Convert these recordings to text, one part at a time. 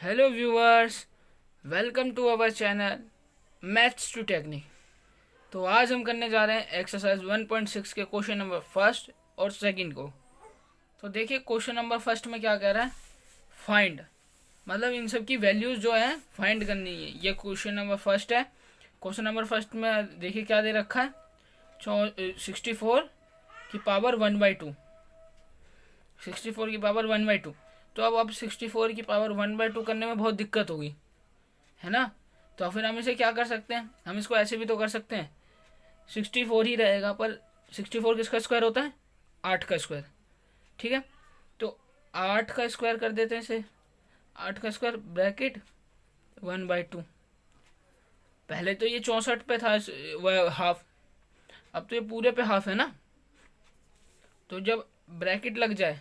Hello viewers, welcome to our channel maths to technique. तो आज हम करने जा रहे हैं एक्सरसाइज 1.6 के क्वेश्चन नंबर फर्स्ट और सेकंड को। तो देखिए क्वेश्चन नंबर फर्स्ट में क्या कह रहा है, फाइंड, मतलब इन सब की वैल्यूज जो है फाइंड करनी है। ये क्वेश्चन नंबर फर्स्ट है। क्वेश्चन नंबर फर्स्ट में देखिए क्या दे रखा है, 64 की पावर 1/2, 64 की पावर 1/2। तो अब 64 की पावर 1/2 करने में बहुत दिक्कत होगी, है ना। तो फिर हम इसे क्या कर सकते हैं, हम इसको ऐसे भी तो कर सकते हैं, 64 ही रहेगा, पर 64 किसका स्क्वायर होता है, 8 का स्क्वायर। ठीक है, तो 8 का स्क्वायर कर देते हैं इसे, 8 का स्क्वायर ब्रैकेट 1/2। पहले तो ये 64 पे था हाफ, अब तो ये पूरे पे हाफ है ना। तो जब ब्रैकेट लग जाए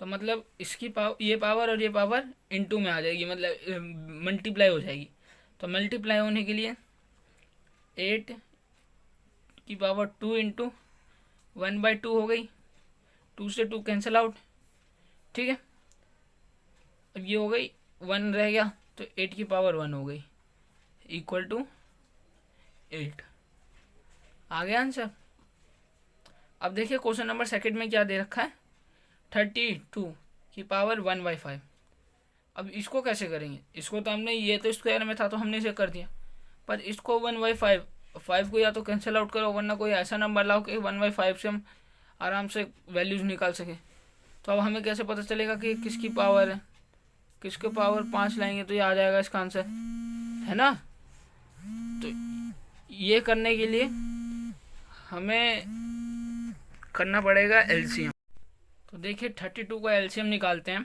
तो मतलब इसकी पावर, ये पावर और ये पावर इनटू में आ जाएगी, मतलब मल्टीप्लाई हो जाएगी। तो मल्टीप्लाई होने के लिए 8 की पावर 2 इंटू 1/2 हो गई, 2 से 2 कैंसिल आउट। ठीक है, अब ये हो गई, 1 रह गया तो 8 की पावर 1 हो गई, इक्वल टू 8। आ गया आंसर। अब देखिए क्वेश्चन नंबर सेकंड में क्या दे रखा है, 32 की पावर 1/5। अब इसको कैसे करेंगे, इसको तो हमने, ये तो स्क्वायर में था तो हमने इसे कर दिया, पर इसको 1/5, 5 को या तो कैंसिल आउट करो वरना कोई ऐसा नंबर लाओ कि 1/5 से हम आराम से वैल्यूज निकाल सके। तो अब हमें कैसे पता चलेगा कि किसकी पावर है, किसके पावर 5 लाएंगे तो ये आ जाएगा इसका आंसर, है ना। तो ये करने के लिए हमें करना पड़ेगा एलसीएम। तो देखिए 32 का एलसीएम निकालते हैं।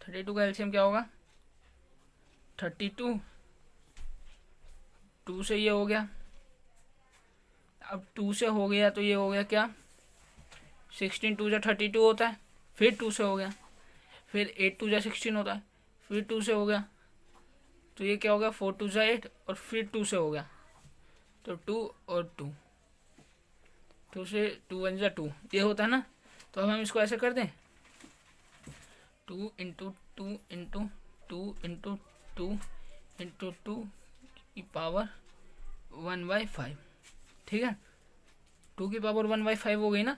32 का एलसीएम क्या होगा, 32, 2 से ये हो गया, अब 2 से हो गया तो ये हो गया क्या, 16 2 जा 32 होता है, फिर 2 से हो गया, फिर 8 2 जा 16 होता है, फिर 2 से हो गया, तो ये क्या हो गया, 4 2 जा 8 और फिर 2 से हो गया, तो 2 और 2, 2 से 2 1 जा 2, ये होता है ना। तो अब हम इसको ऐसे कर दें, 2 इंटू 2 इंटू 2 इंटू 2 इंटू 2 की पावर 1/5। ठीक है, 2 की पावर 1/5 हो गई ना।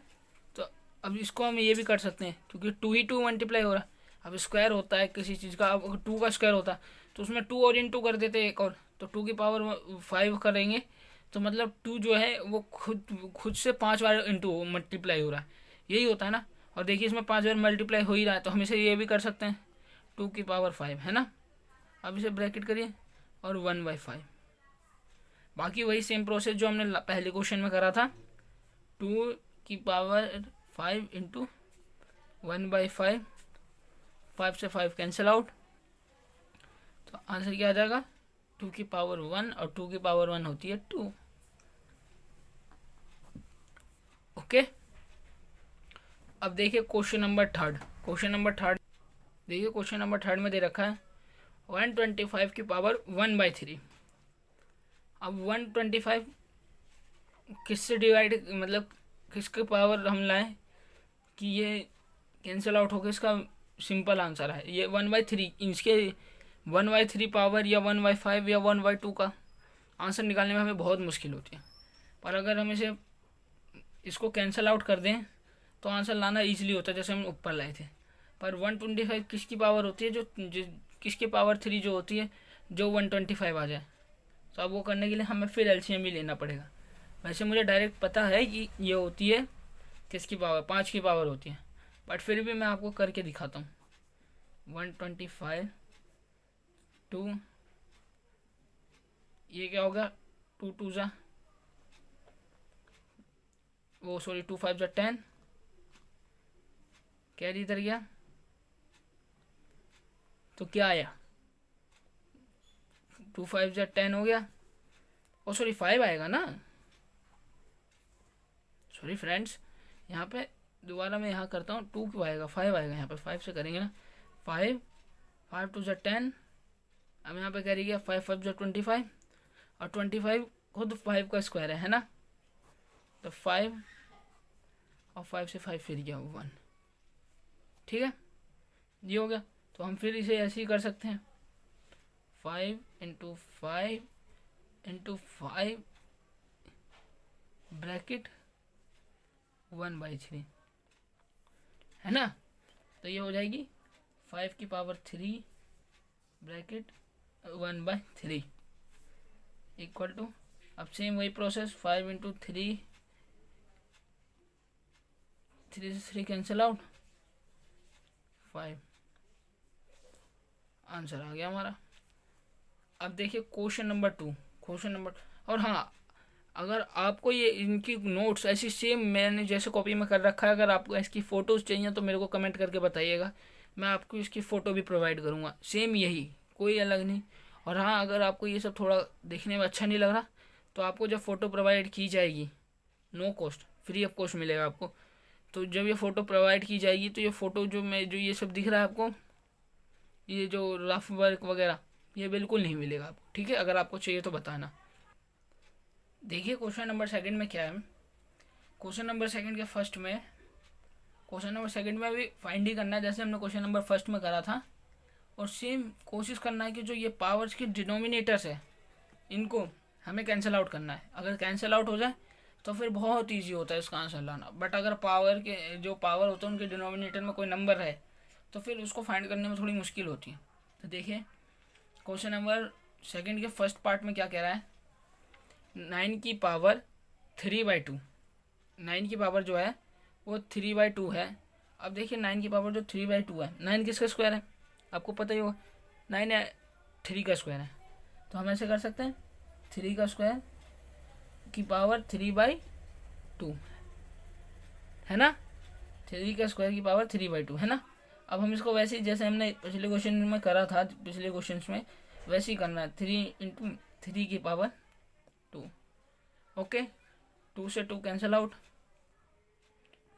तो अब इसको हम ये भी कर सकते हैं, क्योंकि 2 ही 2 मल्टीप्लाई हो रहा है। अब स्क्वायर होता है किसी चीज़ का, अब 2 का स्क्वायर होता तो उसमें 2 और इंटू कर देते एक और, तो 2 की पावर 5 करेंगे तो मतलब 2 जो है वो खुद खुद से 5 बार इंटू मल्टीप्लाई हो रहा है, यही होता है ना। और देखिए इसमें 5 बार मल्टीप्लाई हो ही रहा है, तो हम इसे ये भी कर सकते हैं, 2 की पावर 5, है ना। अब इसे ब्रैकेट करिए और 1/5, बाकी वही सेम प्रोसेस जो हमने पहले क्वेश्चन में करा था, 2 की पावर 5 इंटू 1/5, 5 से 5 कैंसिल आउट, तो आंसर क्या आ जाएगा, 2 की पावर 1, और 2 की पावर 1 होती है 2। ओके, अब देखिए question number third. Question number third देखिए, क्वेश्चन नंबर थर्ड में दे रखा है 125 की पावर 1/3। अब 125 किससे डिवाइड, मतलब किसके पावर हम लाएं कि ये कैंसिल आउट होकर इसका सिंपल आंसर है ये 1/3। इसके 1/3 पावर या 1/5 या 1/2 का आंसर निकालने में हमें बहुत मुश्किल होती है, पर अगर हम इसे इसको कैंसिल आउट कर दें तो आंसर लाना ईजिली होता है, जैसे हम ऊपर लाए थे। पर 125 किसकी पावर होती है, जो किसकी पावर 3 जो होती है, जो 125 आ जाए। तो अब वो करने के लिए हमें फिर एलसीएम भी लेना पड़ेगा। वैसे मुझे डायरेक्ट पता है कि ये होती है किसकी पावर, 5 की पावर होती है, बट फिर भी मैं आपको करके दिखाता हूँ। 125 2, ये क्या होगा, 2 2 जा, वो सॉरी 2 5 जा 10, कैरी इधर गया तो क्या आया, 2 5 जा 10 हो गया, ओ सॉरी 5 आएगा ना, सॉरी फ्रेंड्स, यहाँ पे दोबारा मैं यहाँ करता हूँ, 2 क्यों आएगा, 5 आएगा यहाँ पे, 5 से करेंगे ना, 5 5 2 जा 10, अब यहाँ पे कैरी गया, 5 5 जा 25, और 25 खुद 5 का स्क्वायर है ना। तो 5 और 5 से 5 फिर गया 1, ठीक है, ये हो गया। तो हम फिर इसे ऐसे ही कर सकते हैं, 5 × 5 × 5 ब्रैकेट 1/3, है ना। तो ये हो जाएगी 5³ ब्रैकेट 1/3 इक्वल टू, अब सेम वही प्रोसेस, 5 × 3, 3 से 3 कैंसिल आउट, 5, आंसर आ गया हमारा। अब देखिए क्वेश्चन नंबर 2, और हाँ, अगर आपको ये इनकी नोट्स ऐसी सेम मैंने जैसे कॉपी में कर रखा है, अगर आपको इसकी फ़ोटोज़ चाहिए तो मेरे को कमेंट करके बताइएगा, मैं आपको इसकी फ़ोटो भी प्रोवाइड करूँगा, सेम यही, कोई अलग नहीं। और हाँ, अगर आपको ये सब थोड़ा देखने में अच्छा नहीं लग रहा तो आपको जब फ़ोटो प्रोवाइड की जाएगी, no cost, free of cost मिलेगा आपको। तो जब ये फ़ोटो प्रोवाइड की जाएगी तो ये फ़ोटो जो ये सब दिख रहा है आपको, ये जो रफ वर्क वगैरह, ये बिल्कुल नहीं मिलेगा आपको, ठीक है। अगर आपको चाहिए तो बताना। देखिए क्वेश्चन नंबर 2 में क्या है। क्वेश्चन नंबर 2 के फर्स्ट में, क्वेश्चन नंबर 2 में भी फाइंड ही करना है जैसे हमने क्वेश्चन नंबर 1 में करा था, और सेम कोशिश करना है कि जो ये पावर्स की डिनोमिनेटर्स है इनको हमें कैंसिल आउट करना है। अगर कैंसिल आउट हो जाए तो फिर बहुत ईजी होता है इसका आंसर लाना, बट अगर पावर के जो पावर होते हैं उनके डिनोमिनेटर में कोई नंबर है तो फिर उसको फाइंड करने में थोड़ी मुश्किल होती है। तो देखिए क्वेश्चन नंबर 2 के फर्स्ट पार्ट में क्या कह रहा है, 9⁻3/2, 9 की पावर जो है वो 3/2 है। अब देखिए 9 की पावर जो 3/2 है, 9 किसका स्क्वायर है आपको पता ही होगा, 9 है 3 का स्क्वायर है। तो हम ऐसे कर सकते हैं 3 का स्क्वायर की पावर 3/2, है ना, 3 का स्क्वायर की पावर 3/2, है ना। अब हम इसको वैसे ही जैसे हमने पिछले क्वेश्चन में करा था, पिछले क्वेश्चन में वैसे ही करना है, 3 × 3 की पावर 2, ओके। 2 से 2 कैंसिल आउट,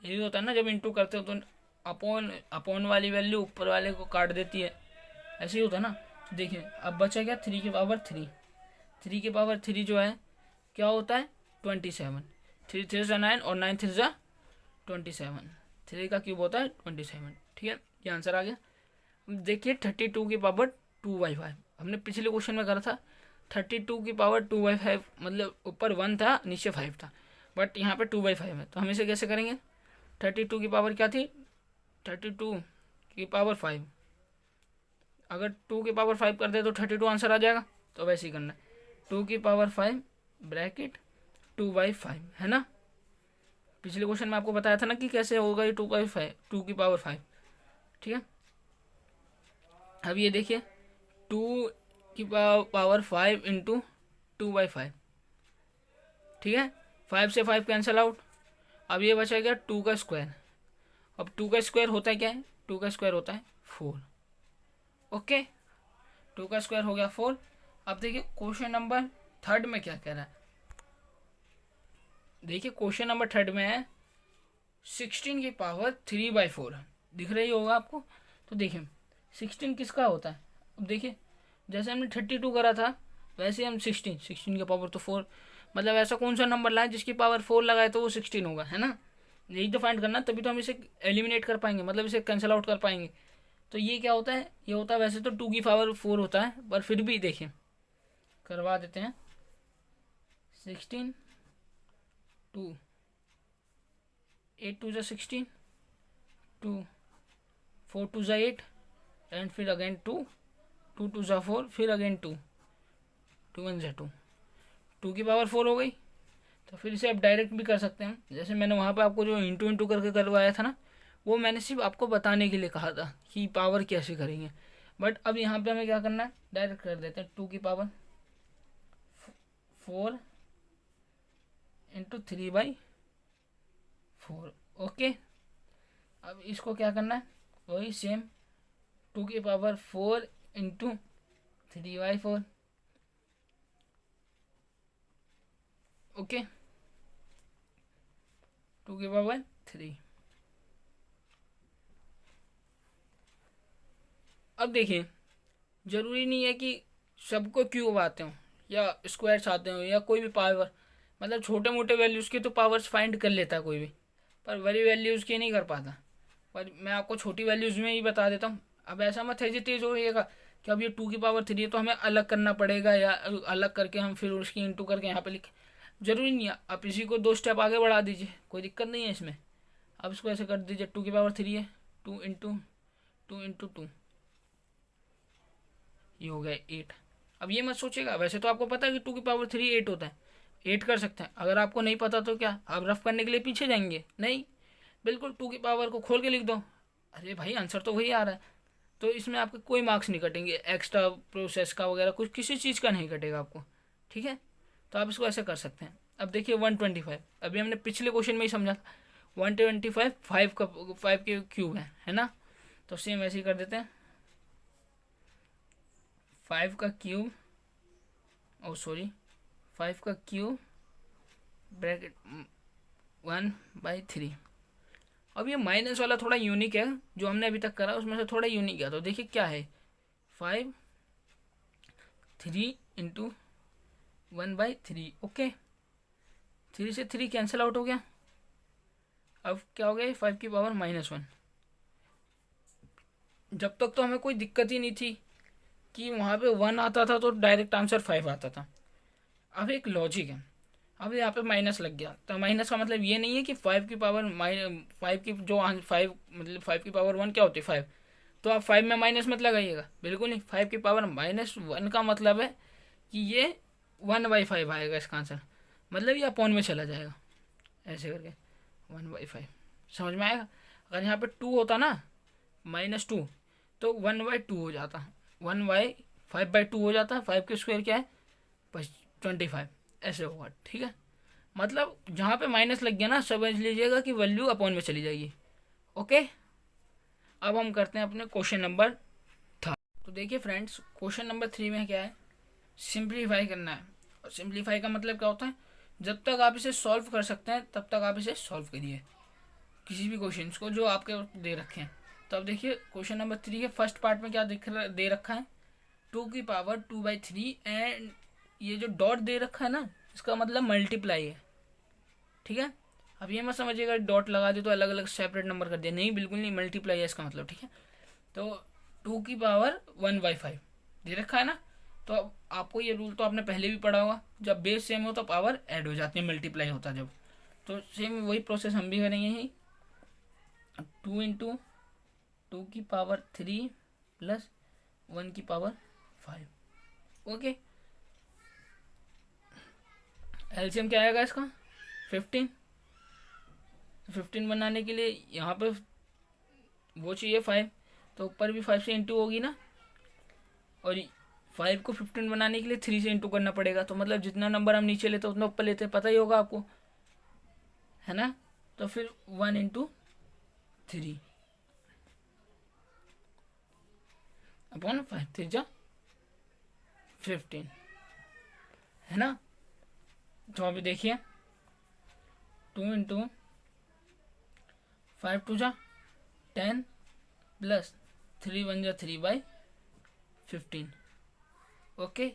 यही होता है ना जब इंटू करते हो तो अपॉन वाली वैल्यू ऊपर वाले को काट देती है, ऐसे ही होता है ना। तो देखिए अब बचा क्या, 3 की पावर 3, 3 की पावर 3 जो है क्या होता है 27, 3 3 × 9 और 9 3 × 27, 3 का क्यूब होता है 27, ठीक है, ये आंसर आ गया। देखिए 32 की पावर 2/5, हमने पिछले क्वेश्चन में करा था 32 की पावर 2/5, मतलब ऊपर 1 था नीचे 5 था, बट यहाँ पे 2/5 है। तो हम इसे कैसे करेंगे, 32 की पावर क्या थी, 32 की पावर 5, अगर 2 की पावर 5 कर दे तो 32 आंसर आ जाएगा। तो वैसे ही करना है, 2 की पावर 5 ब्रैकेट 2/5, है ना। पिछले क्वेश्चन में आपको बताया था ना कि कैसे होगा ये 2/5, 2 की पावर 5, ठीक है। अब ये देखिए 2 की पावर 5 × 2/5, ठीक है, 5 से 5 कैंसिल आउट। अब ये बचा गया 2 का स्क्वायर, अब 2 का स्क्वायर होता है क्या है, 2 का स्क्वायर होता है 4, ओके, 2 का स्क्वायर हो गया 4। अब देखिए क्वेश्चन नंबर 3 में क्या कह रहा है, देखिए क्वेश्चन नंबर 3 में है 16 की पावर 3/4, दिख रही होगा आपको। तो देखिए 16 किसका होता है, अब देखिए जैसे हमने 32 करा था वैसे हम 16 की पावर तो 4, मतलब ऐसा कौन सा नंबर लाए जिसकी पावर 4 लगाए तो वो 16 होगा, है ना। यही तो फाइंड करना, तभी तो हम इसे एलिमिनेट कर पाएंगे, मतलब इसे कैंसिल आउट कर पाएंगे। तो ये क्या होता है, ये होता है वैसे तो 2 की पावर 4 होता है, पर फिर भी देखिए करवा देते हैं, 16 2 8 2 × 16, 2 4 2 × 8 एंड फिर अगेन 2 2 2 × 4, फिर अगेन 2 2 1 × 2, 2 की पावर 4 हो गई। तो फिर इसे आप डायरेक्ट भी कर सकते हैं, जैसे मैंने वहाँ पे आपको जो इंटू इंटू करके करवाया था ना, वो मैंने सिर्फ आपको बताने के लिए कहा था कि पावर कैसे करेंगे, बट अब यहाँ पे हमें क्या करना है, डायरेक्ट कर देते हैं 2 की पावर 4 × 3/4, ओके। अब इसको क्या करना है, वही सेम 2 की पावर 4 × 3/4, ओके, 2 की पावर 3। अब देखिए ज़रूरी नहीं है कि सबको क्यूब आते हों या स्क्वायर्स आते हों या कोई भी पावर, मतलब छोटे मोटे वैल्यूज़ की तो पावर्स फाइंड कर लेता है कोई भी, पर बड़ी वैल्यूज़ की नहीं कर पाता। पर मैं आपको छोटी वैल्यूज़ में ही बता देता हूँ, अब ऐसा मत हेजिटेट होइएगा कि अब ये 2 की पावर 3 है तो हमें अलग करना पड़ेगा, या अलग करके हम फिर उसकी इंटू करके यहाँ पे लिखें। जरूरी नहीं है, आप इसी को 2 स्टेप आगे बढ़ा दीजिए, कोई दिक्कत नहीं है इसमें। अब इसको ऐसे कर दीजिए, 2 की पावर 3 है, 2 इंटू 2 ये हो गया 8। अब ये मत सोचिएगा, वैसे तो आपको पता है कि 2 की पावर 3 8 होता है, 8 कर सकते हैं। अगर आपको नहीं पता तो क्या आप रफ करने के लिए पीछे जाएंगे? नहीं, बिल्कुल 2 की पावर को खोल के लिख दो। अरे भाई आंसर तो वही आ रहा है, तो इसमें आपके कोई मार्क्स नहीं कटेंगे, एक्स्ट्रा प्रोसेस का वगैरह कुछ किसी चीज़ का नहीं कटेगा आपको, ठीक है। तो आप इसको ऐसे कर सकते हैं। अब देखिए 125, अभी हमने पिछले क्वेश्चन में ही समझा था, 125 5 के क्यूब है ना। तो सेम ऐसे ही कर देते हैं, 5 का क्यूब, ओ सॉरी 5 का क्यूब ब्रैकेट 1/3। अब ये माइनस वाला थोड़ा यूनिक है, जो हमने अभी तक करा उसमें से थोड़ा यूनिक है। तो देखिए क्या है, 5 3 इंटू 1/3। ओके, 3 से 3 कैंसिल आउट हो गया। अब क्या हो गया, 5 की पावर -1। जब तक तो हमें कोई दिक्कत ही नहीं थी कि वहाँ पे 1 आता था तो डायरेक्ट आंसर 5 आता था। अब एक लॉजिक है, अब यहाँ पे माइनस लग गया, तो माइनस का मतलब ये नहीं है कि 5 की जो 5 मतलब 5 की पावर 1 क्या होती है 5, तो आप 5 में माइनस मत लगाइएगा, बिल्कुल नहीं। 5 की पावर -1 का मतलब है कि ये 1/5 आएगा इसका आंसर, मतलब ये अपॉन में चला जाएगा ऐसे करके 1/5। समझ में आएगा? अगर यहाँ पे 2 होता ना -2 तो 1/2 हो जाता, 1/5/2 हो जाता। 5 के स्क्वायर क्या है 25, ऐसे होगा, ठीक है। मतलब जहाँ पे माइनस लग गया ना समझ लीजिएगा कि वैल्यू अपॉन में चली जाएगी। ओके, अब हम करते हैं अपने क्वेश्चन नंबर 3। तो देखिए फ्रेंड्स, क्वेश्चन नंबर 3 में क्या है, सिंप्लीफाई करना है। और सिंप्लीफाई का मतलब क्या होता है, जब तक आप इसे सॉल्व कर सकते हैं तब तक आप इसे सॉल्व करिए, किसी भी क्वेश्चन को जो आपके दे रखे हैं। तो अब देखिए क्वेश्चन नंबर 3 के फर्स्ट पार्ट में क्या दे रखा है, 2 की पावर 2/3 एंड ये जो डॉट दे रखा है ना इसका मतलब मल्टीप्लाई है, ठीक है। अब ये मत समझिएगा डॉट लगा दे तो अलग अलग सेपरेट नंबर कर दिया, नहीं बिल्कुल नहीं, मल्टीप्लाई है इसका मतलब, ठीक है। तो 2 की पावर 1/5 दे रखा है ना, तो अब आपको ये रूल तो आपने पहले भी पढ़ा होगा, जब बेस सेम हो तो पावर ऐड हो जाती है, मल्टीप्लाई होता है जब। तो सेम वही प्रोसेस हम भी करेंगे ही, 2 इंटू 2 की पावर 3 प्लस 1 की पावर 5। ओके, एलसीएम क्या आएगा इसका 15। 15 बनाने के लिए यहाँ पे वो चाहिए 5, तो ऊपर भी 5 से इंटू होगी ना, और 5 को 15 बनाने के लिए 3 से इंटू करना पड़ेगा। तो मतलब जितना नंबर हम नीचे लेते हैं उतना ऊपर लेते हैं, पता ही होगा आपको, है ना। तो फिर 1 × 3 अपॉन 5, 3 जा 15, है ना। तो अभी देखिए 2 इंटू 5 2 जा 10 प्लस 3 1 जा 3/15। ओके,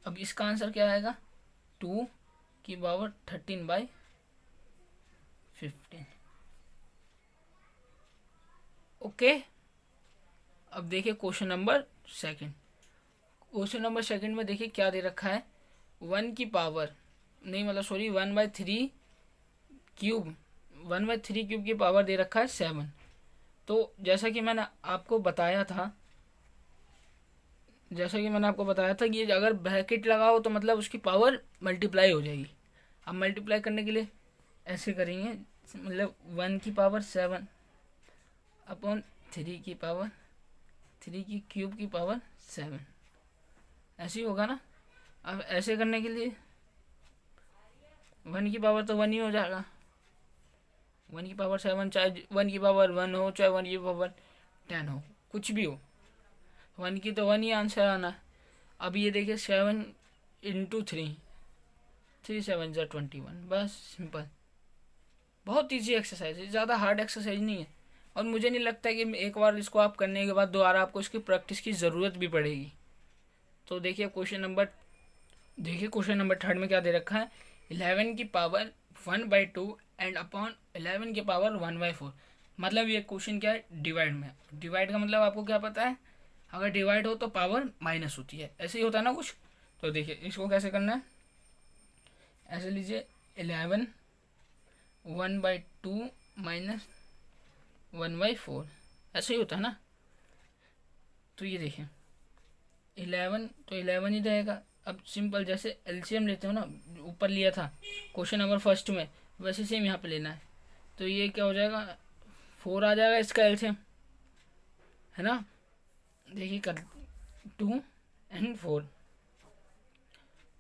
अब इसका आंसर क्या आएगा, 2 की पावर 13/15। ओके, अब देखिए question number second. Question number second में देखिए क्या दे रखा है, 1 की पावर नहीं मतलब सॉरी 1/3 क्यूब, 1/3 क्यूब की पावर दे रखा है 7। तो जैसा कि मैंने आपको बताया था कि ये अगर ब्रैकेट लगाओ तो मतलब उसकी पावर मल्टीप्लाई हो जाएगी। अब मल्टीप्लाई करने के लिए ऐसे करेंगे, मतलब 1 की पावर 7 अपॉन 3 की क्यूब की पावर 7, ऐसे ही होगा ना। अब ऐसे करने के लिए 1 की पावर तो 1 ही हो जाएगा, 1 की पावर 7, चाहे 1 की पावर 1 हो चाहे 1 की पावर 10 हो, कुछ भी हो, 1 की तो 1 ही आंसर आना है। अब ये देखिए 7 इंटू 3, 3 7 जा 21, बस सिंपल, बहुत ईजी एक्सरसाइज है, ज़्यादा हार्ड एक्सरसाइज नहीं है। और मुझे नहीं लगता कि एक बार इसको आप करने के बाद दोबारा आपको इसकी प्रैक्टिस की ज़रूरत भी पड़ेगी। तो देखिए क्वेश्चन नंबर 3 में क्या दे रखा है, 11 की पावर 1/2 एंड अपॉन 11 की पावर 1/4। मतलब ये क्वेश्चन क्या है, डिवाइड में। डिवाइड का मतलब आपको क्या पता है, अगर डिवाइड हो तो पावर माइनस होती है, ऐसे ही होता है ना कुछ। तो देखिए इसको कैसे करना है, ऐसे लीजिए 11 1/2 माइनस 1/4, ऐसे ही होता है ना। तो ये देखिए 11 तो 11 ही रहेगा। अब सिंपल जैसे एलसीएम लेते हो ना, ऊपर लिया था क्वेश्चन नंबर फर्स्ट में, वैसे सेम यहाँ पे लेना है। तो ये क्या हो जाएगा, 4 आ जाएगा इसका एलसीएम, है ना। देखिए कर 2 एंड 4,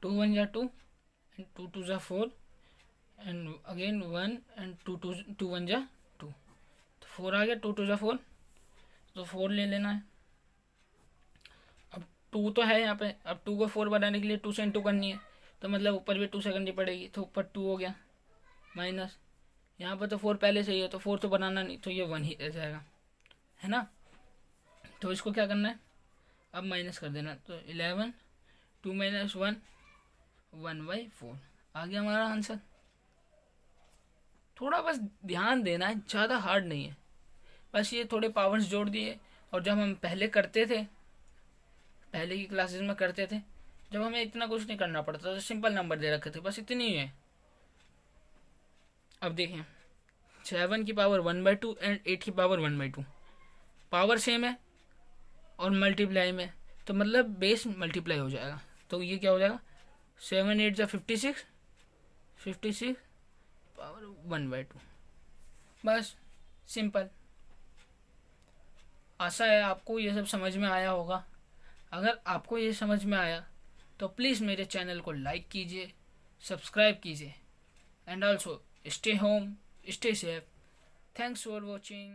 2 1 जा 2 एंड 2 2 जा 4 एंड अगेन 1 एंड 2 2 2 1 जा 2, तो 4 आ गया, 2 2 जा 4, तो 4 ले लेना है। अब 2 तो है यहाँ पे, अब 2 को 4 बनाने के लिए 2 से इंटू करनी है, तो मतलब ऊपर भी 2 से करनी पड़ेगी, तो ऊपर 2 हो गया माइनस, यहाँ पर तो 4 पहले से ही है तो 4 तो बनाना नहीं, तो ये 1 ही रह जाएगा, है ना। तो इसको क्या करना है, अब माइनस कर देना, तो 11 2 माइनस 1 1/4 आ गया हमारा आंसर। थोड़ा बस ध्यान देना है, ज़्यादा हार्ड नहीं है, बस ये थोड़े पावर्स जोड़ दिए। और जब हम पहले करते थे, पहले की क्लासेस में करते थे, जब हमें इतना कुछ नहीं करना पड़ता था, सिंपल नंबर दे रखे थे, बस इतनी ही है। अब देखें 7 की पावर 1/2 एंड 8 की पावर 1/2, पावर सेम है और मल्टीप्लाई में, तो मतलब बेस मल्टीप्लाई हो जाएगा। तो ये क्या हो जाएगा, 7 8 जा 56, 56 पावर 1/2। बस सिंपल। आशा है आपको ये सब समझ में आया होगा। अगर आपको ये समझ में आया तो प्लीज़ मेरे चैनल को लाइक कीजिए, सब्सक्राइब कीजिए, and also stay home, stay safe. Thanks for watching.